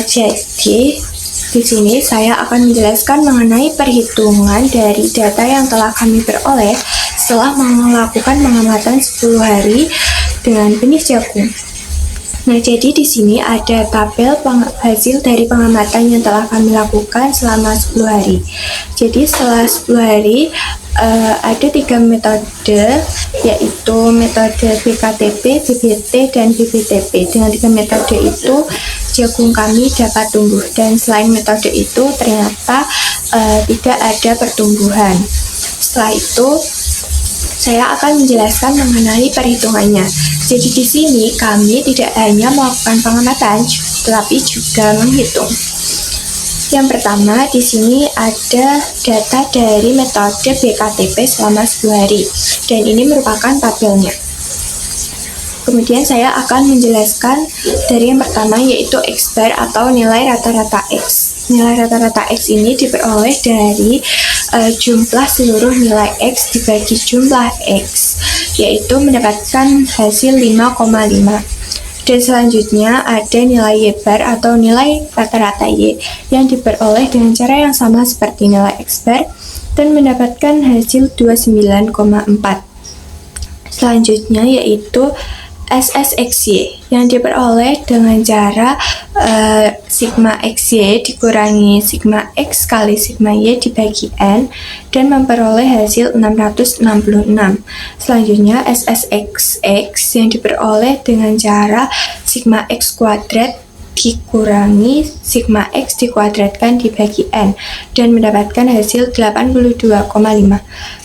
Jadi di sini saya akan menjelaskan mengenai perhitungan dari data yang telah kami peroleh setelah melakukan pengamatan 10 hari dengan benih jagung. Nah, jadi di sini ada tabel hasil dari pengamatan yang telah kami lakukan selama 10 hari. Jadi setelah 10 hari ada 3 metode, yaitu metode BKTP, BBT, dan BBTP. Dengan 3 metode itu jagung kami dapat tumbuh, dan selain metode itu ternyata tidak ada pertumbuhan. Setelah itu saya akan menjelaskan mengenai perhitungannya. Jadi di sini kami tidak hanya melakukan pengamatan, tetapi juga menghitung. Yang pertama, di sini ada data dari metode BKTP selama 10 hari, dan ini merupakan tabelnya. Kemudian saya akan menjelaskan dari yang pertama, yaitu X bar atau nilai rata-rata X. Nilai rata-rata X ini diperoleh dari jumlah seluruh nilai X dibagi jumlah X, yaitu mendapatkan hasil 5,5. Dan selanjutnya ada nilai Y bar atau nilai rata-rata Y yang diperoleh dengan cara yang sama seperti nilai X bar dan mendapatkan hasil 29,4. Selanjutnya yaitu SSXY yang diperoleh dengan cara sigma XY dikurangi sigma X kali sigma Y dibagi N dan memperoleh hasil 666. Selanjutnya SSXX yang diperoleh dengan cara sigma X kuadrat dikurangi sigma X dikuadratkan dibagi N dan mendapatkan hasil 82,5.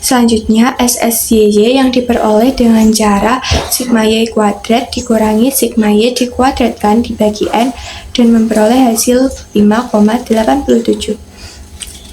Selanjutnya SSYY yang diperoleh dengan cara sigma Y kuadrat dikurangi sigma Y dikuadratkan dibagi N dan memperoleh hasil 5,87.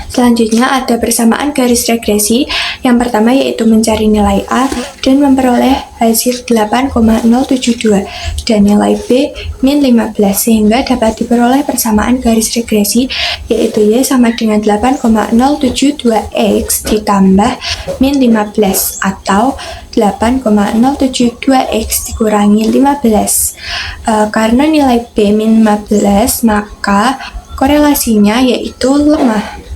Selanjutnya ada persamaan garis regresi. Yang pertama yaitu mencari nilai A dan memperoleh hasil 8,072 dan nilai B min 15, sehingga dapat diperoleh persamaan garis regresi yaitu Y sama dengan 8,072X ditambah min 15 atau 8,072X dikurangi 15. Karena nilai B min 15 maka korelasinya yaitu lemah.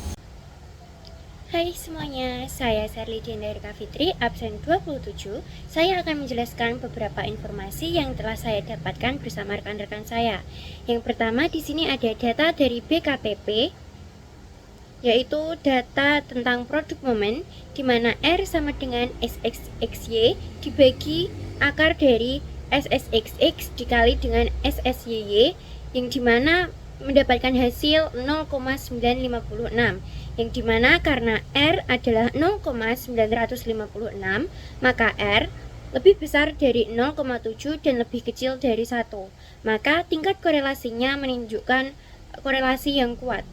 Hai semuanya, saya Sherly Diandarika Fitri, absen 27. Saya akan menjelaskan beberapa informasi yang telah saya dapatkan bersama rekan-rekan saya. Yang pertama di sini ada data dari BKTP, yaitu data tentang produk momen, di mana R sama dengan SSXY dibagi akar dari SSXX dikali dengan SSYY, yang dimana mendapatkan hasil 0,956. Yang dimana karena R adalah 0,956, maka R lebih besar dari 0,7 dan lebih kecil dari 1. Maka tingkat korelasinya menunjukkan korelasi yang kuat.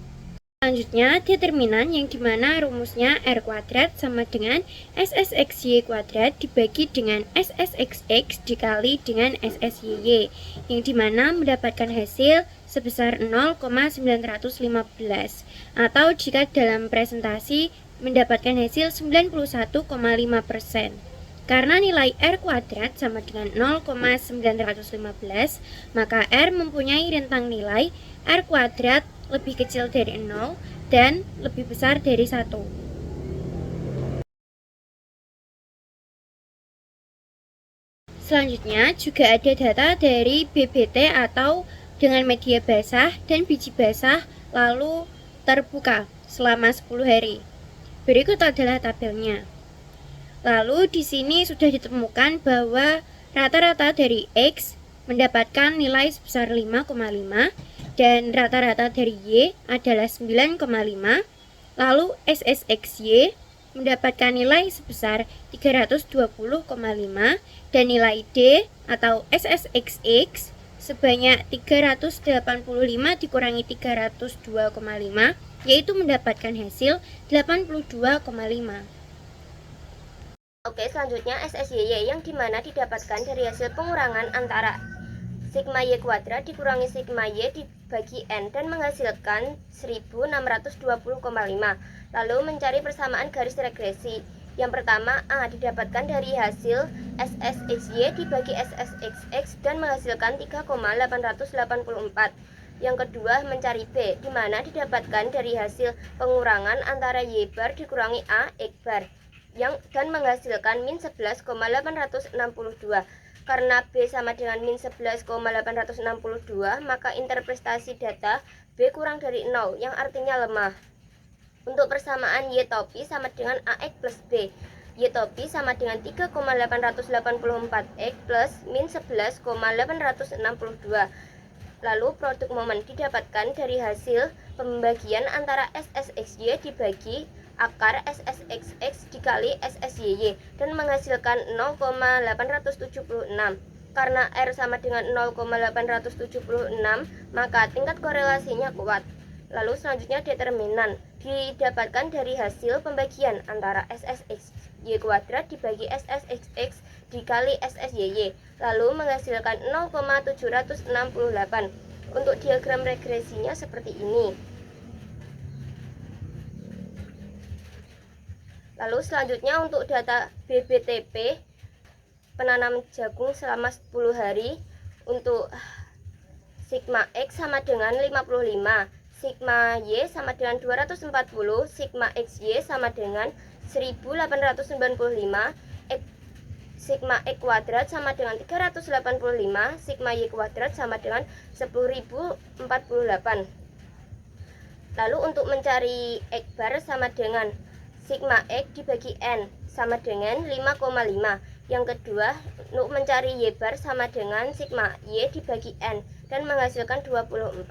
Selanjutnya, determinan yang dimana rumusnya R kuadrat sama dengan SSXY kuadrat dibagi dengan SSXX dikali dengan SSYY, yang dimana mendapatkan hasil sebesar 0,915, atau jika dalam presentasi mendapatkan hasil 91,5%. Karena nilai R kuadrat sama dengan 0,915, maka R mempunyai rentang nilai R kuadrat lebih kecil dari 0 dan lebih besar dari 1. Selanjutnya juga ada data dari BBT atau dengan media basah dan biji basah lalu terbuka selama 10 hari. Berikut adalah tabelnya. Lalu di sini sudah ditemukan bahwa rata-rata dari X mendapatkan nilai sebesar 5,5 dan rata-rata dari Y adalah 9,5. Lalu SSXY mendapatkan nilai sebesar 320,5 dan nilai D atau SSXX sebanyak 385 dikurangi 302,5, yaitu mendapatkan hasil 82,5. Oke, selanjutnya SSYY yang dimana didapatkan dari hasil pengurangan antara sigma Y kuadrat dikurangi sigma Y dibagi N dan menghasilkan 1620,5. Lalu mencari persamaan garis regresi. Yang pertama A didapatkan dari hasil SSXY dibagi SSXX dan menghasilkan 3,884. Yang kedua, mencari B, di mana didapatkan dari hasil pengurangan antara Y bar dikurangi A X bar dan menghasilkan min 11,862. Karena B sama dengan min 11,862, maka interpretasi data B kurang dari 0, yang artinya lemah. Untuk persamaan Y topi sama dengan AX plus B. Y topi sama dengan 3,884X plus min 11,862. Lalu produk momen didapatkan dari hasil pembagian antara SSXY dibagi akar SSXX dikali SSYY dan menghasilkan 0,876. Karena R sama dengan 0,876, maka tingkat korelasinya kuat. Lalu selanjutnya determinan didapatkan dari hasil pembagian antara SSXY kuadrat dibagi SSXX dikali SSYY, lalu menghasilkan 0,768. Untuk diagram regresinya seperti ini. Lalu selanjutnya untuk data BBTP penanam jagung selama 10 hari, untuk sigma X sama dengan 55, sigma Y sama dengan 240, sigma XY sama dengan 1895, sigma X kuadrat sama dengan 385, sigma Y kuadrat sama dengan 10.048. Lalu untuk mencari X bar sama dengan sigma X dibagi N sama dengan 5,5. Yang kedua, untuk mencari Y bar sama dengan sigma Y dibagi N dan menghasilkan 24.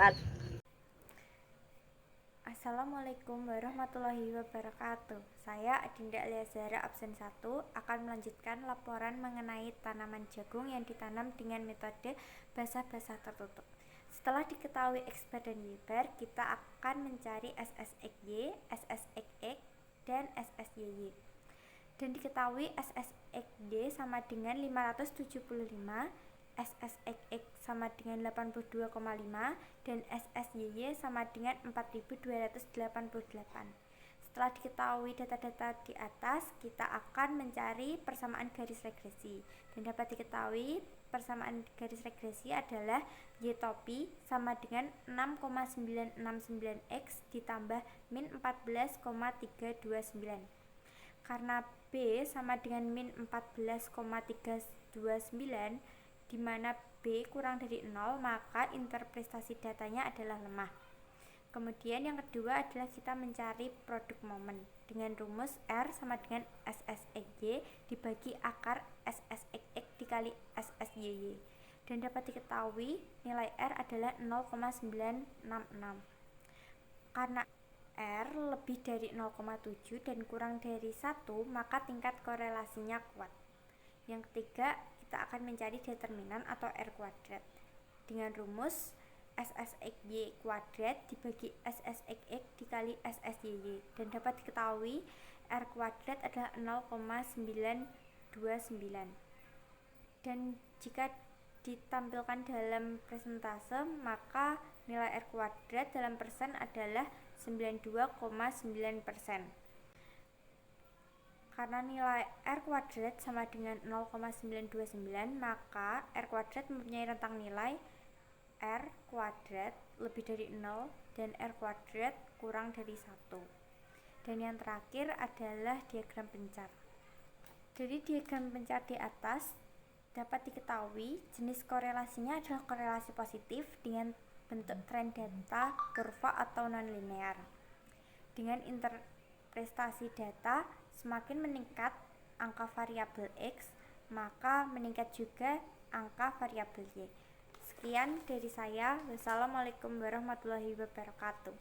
Assalamualaikum warahmatullahi wabarakatuh. Saya Adinda Aliazara absen 1 akan melanjutkan laporan mengenai tanaman jagung yang ditanam dengan metode basah-basah tertutup. Setelah diketahui X bar dan Y bar, kita akan mencari SSXY, SSXX, dan SSYY. Dan diketahui SSXY sama dengan 575, SSXX sama dengan 82,5, dan SSYY sama dengan 4288. Setelah diketahui data-data di atas, kita akan mencari persamaan garis regresi. Dan dapat diketahui persamaan garis regresi adalah Y topi sama dengan 6,969X ditambah min 14,329. Karena B sama dengan min 14,329, di mana B kurang dari 0, maka interpretasi datanya adalah lemah. Kemudian yang kedua adalah kita mencari produk momen dengan rumus R sama dengan SSXY dibagi akar SSXX dikali SSYY. Dan dapat diketahui nilai R adalah 0,966. Karena R lebih dari 0,7 dan kurang dari 1, maka tingkat korelasinya kuat. Yang ketiga, kita akan mencari determinan atau R kuadrat dengan rumus SSXY kuadrat dibagi SSXX dikali SSYY, dan dapat diketahui R kuadrat adalah 0,929. Dan jika ditampilkan dalam persentase, maka nilai R kuadrat dalam persen adalah 92,9%. Karena nilai R kuadrat sama dengan 0,929, maka R kuadrat mempunyai rentang nilai R kuadrat lebih dari 0 dan R kuadrat kurang dari 1. Dan yang terakhir adalah diagram pencar. Dari diagram pencar di atas dapat diketahui jenis korelasinya adalah korelasi positif dengan bentuk tren data, kurva atau non-linear. Dengan interpretasi data semakin meningkat angka variabel X, maka meningkat juga angka variabel Y. Sekian dari saya. Wassalamualaikum warahmatullahi wabarakatuh.